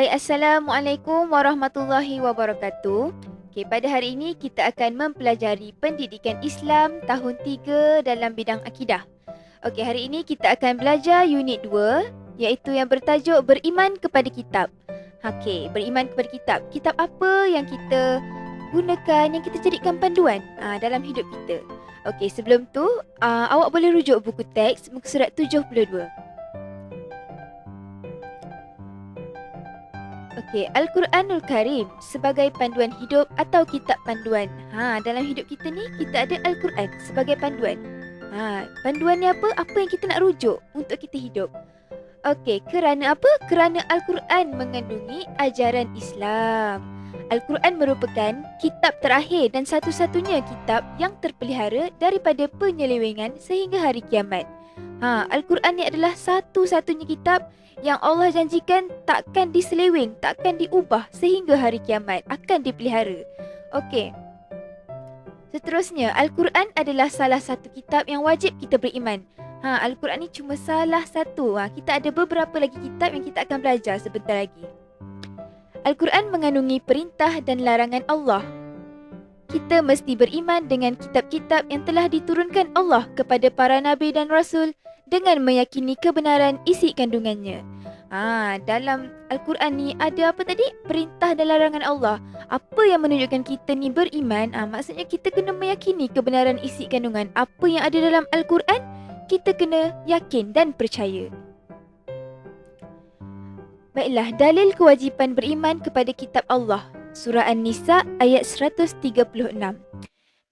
Baik, Assalamualaikum warahmatullahi wabarakatuh. Okay, pada hari ini kita akan mempelajari pendidikan Islam tahun 3 dalam bidang akidah. Okey, hari ini kita akan belajar unit 2 iaitu yang bertajuk beriman kepada kitab. Okey, beriman kepada kitab. Kitab apa yang kita gunakan, yang kita jadikan panduan dalam hidup kita. Okey, sebelum tu awak boleh rujuk buku teks muka surat 72. Okey, Al-Quranul Karim sebagai panduan hidup atau kitab panduan. Dalam hidup kita ni kita ada Al-Quran sebagai panduan. Panduan ni apa? Apa yang kita nak rujuk untuk kita hidup. Okey, kerana apa? Kerana Al-Quran mengandungi ajaran Islam. Al-Quran merupakan kitab terakhir dan satu-satunya kitab yang terpelihara daripada penyelewengan sehingga hari kiamat. Al-Quran ni adalah satu-satunya kitab yang Allah janjikan takkan diseleweng, takkan diubah sehingga hari kiamat, akan dipelihara. Okey. Seterusnya, Al-Quran adalah salah satu kitab yang wajib kita beriman. Al-Quran ni cuma salah satu. Kita ada beberapa lagi kitab yang kita akan belajar sebentar lagi. Al-Quran mengandungi perintah dan larangan Allah. Kita mesti beriman dengan kitab-kitab yang telah diturunkan Allah kepada para nabi dan rasul dengan meyakini kebenaran isi kandungannya. Dalam Al-Quran ni ada apa tadi? Perintah dan larangan Allah. Apa yang menunjukkan kita ni beriman? Maksudnya kita kena meyakini kebenaran isi kandungan. Apa yang ada dalam Al-Quran, kita kena yakin dan percaya. Baiklah, dalil kewajipan beriman kepada kitab Allah. Surah An-Nisa ayat 136.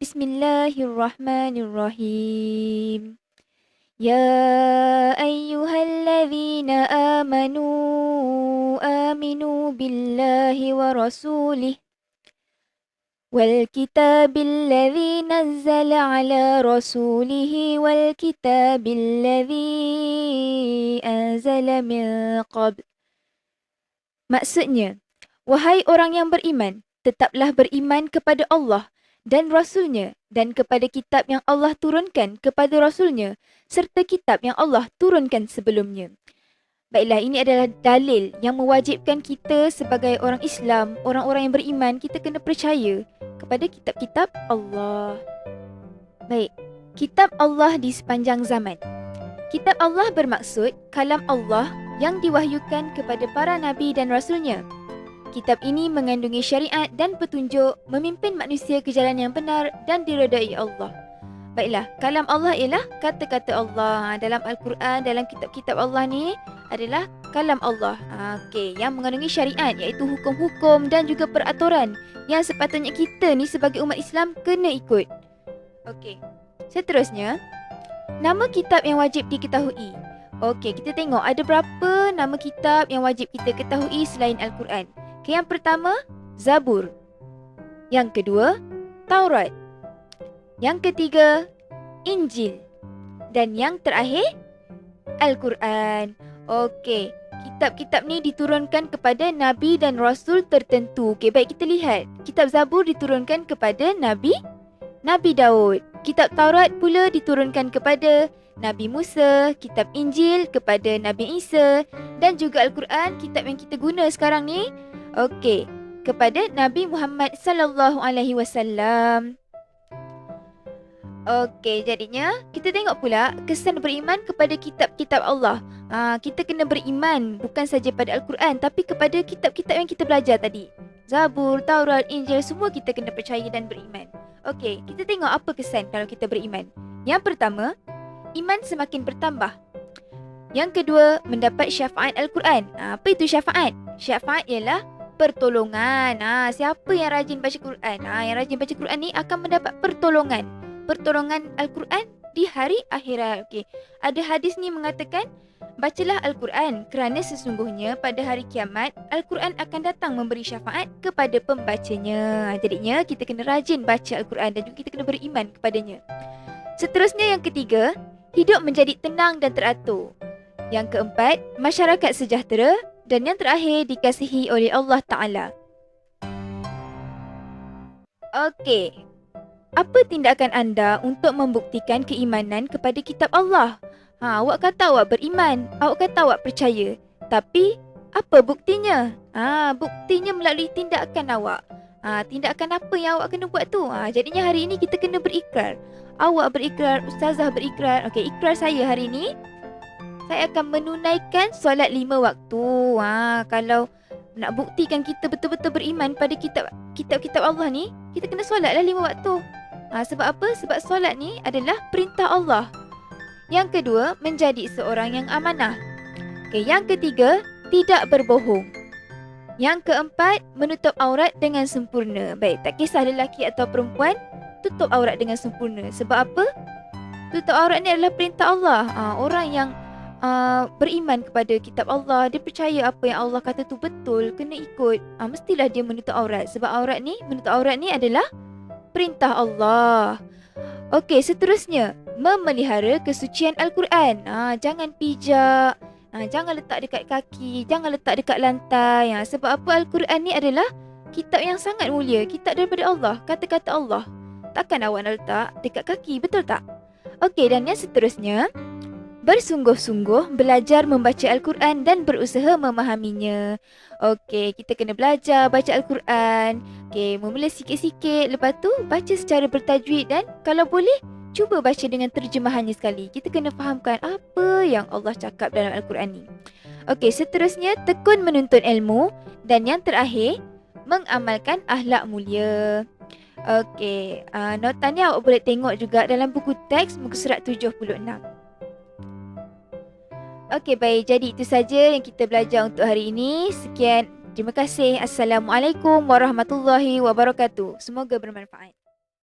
Bismillahirrahmanirrahim. Ya ayyuhalladzina amanu aminu billahi wa rasulih wal kitabil ladzi nazzala ala rasulihi wal kitabil ladzi anzala min qabl. Maksudnya, wahai orang yang beriman, tetaplah beriman kepada Allah dan Rasulnya dan kepada kitab yang Allah turunkan kepada Rasulnya serta kitab yang Allah turunkan sebelumnya. Baiklah, ini adalah dalil yang mewajibkan kita sebagai orang Islam, orang-orang yang beriman, kita kena percaya kepada kitab-kitab Allah. Baik, kitab Allah di sepanjang zaman. Kitab Allah bermaksud kalam Allah yang diwahyukan kepada para nabi dan rasulnya. Kitab ini mengandungi syariat dan petunjuk memimpin manusia ke jalan yang benar dan diredai Allah. Baiklah, kalam Allah ialah kata-kata Allah. Dalam Al-Quran, dalam kitab-kitab Allah ni adalah kalam Allah. Okey, yang mengandungi syariat iaitu hukum-hukum dan juga peraturan yang sepatutnya kita ni sebagai umat Islam kena ikut. Okey. Seterusnya, nama kitab yang wajib diketahui. Okey, kita tengok ada berapa nama kitab yang wajib kita ketahui selain Al-Quran. Okay, yang pertama, Zabur. Yang kedua, Taurat. Yang ketiga, Injil. Dan yang terakhir, Al-Quran. Okey, kitab-kitab ni diturunkan kepada Nabi dan Rasul tertentu. Okey, baik kita lihat. Kitab Zabur diturunkan kepada Nabi Daud. Kitab Taurat pula diturunkan kepada Nabi Musa, kitab Injil kepada Nabi Isa dan juga Al-Quran, kitab yang kita guna sekarang ni, okey, kepada Nabi Muhammad sallallahu alaihi wasallam. Okey, jadinya kita tengok pula kesan beriman kepada kitab-kitab Allah. Kita kena beriman bukan saja pada Al-Quran tapi kepada kitab-kitab yang kita belajar tadi. Zabur, Taurat, Injil, semua kita kena percaya dan beriman. Okey, kita tengok apa kesan kalau kita beriman. Yang pertama, iman semakin bertambah. Yang kedua, mendapat syafaat Al-Quran. Apa itu syafaat? Syafaat ialah pertolongan. Siapa yang rajin baca Quran? Yang rajin baca Quran ni akan mendapat pertolongan. Pertolongan Al-Quran di hari akhirat. Okey. Ada hadis ni mengatakan, bacalah Al-Quran kerana sesungguhnya pada hari kiamat Al-Quran akan datang memberi syafaat kepada pembacanya. Jadinya kita kena rajin baca Al-Quran dan juga kita kena beriman kepadanya. Seterusnya yang ketiga, hidup menjadi tenang dan teratur. Yang keempat, masyarakat sejahtera. Dan yang terakhir, dikasihi oleh Allah Ta'ala. Okey. Apa tindakan anda untuk membuktikan keimanan kepada kitab Allah? Awak kata awak beriman, awak kata awak percaya. Tapi Apa buktinya? Buktinya melalui tindakan awak. Tindakan apa yang awak kena buat tu? Jadinya hari ini kita kena berikrar. Awak berikrar, ustazah berikrar. Okey, ikrar saya hari ini, saya akan menunaikan solat 5 waktu. Kalau nak buktikan kita betul-betul beriman pada kitab-kitab Allah ni, kita kena solatlah 5 waktu. Sebab apa? Sebab solat ni adalah perintah Allah. Yang kedua, menjadi seorang yang amanah. Okey, yang ketiga, tidak berbohong. Yang keempat, menutup aurat dengan sempurna. Baik, tak kisah lelaki atau perempuan, tutup aurat dengan sempurna. Sebab apa? Tutup aurat ni adalah perintah Allah. Orang yang beriman kepada kitab Allah, dia percaya apa yang Allah kata tu betul, kena ikut, mestilah dia menutup aurat. Sebab menutup aurat ni adalah perintah Allah. Okey, seterusnya, memelihara kesucian Al-Quran. Jangan pijak, jangan letak dekat kaki, jangan letak dekat lantai. Sebab apa? Al-Quran ni adalah kitab yang sangat mulia, kitab daripada Allah, kata-kata Allah. Takkan awak nak letak dekat kaki, betul tak? Okey, dan yang seterusnya, bersungguh-sungguh belajar membaca Al-Quran dan berusaha memahaminya. Okey, kita kena belajar baca Al-Quran. Okey, mula sikit-sikit, lepas tu baca secara bertajwid dan kalau boleh, cuba baca dengan terjemahannya sekali. Kita kena fahamkan apa yang Allah cakap dalam Al-Quran ni. Okey, seterusnya tekun menuntut ilmu dan yang terakhir, mengamalkan akhlak mulia. Okey, nota ni awak boleh tengok juga dalam buku teks muka surat 76. Okey, baik. Jadi itu saja yang kita belajar untuk hari ini. Sekian. Terima kasih. Assalamualaikum warahmatullahi wabarakatuh. Semoga bermanfaat.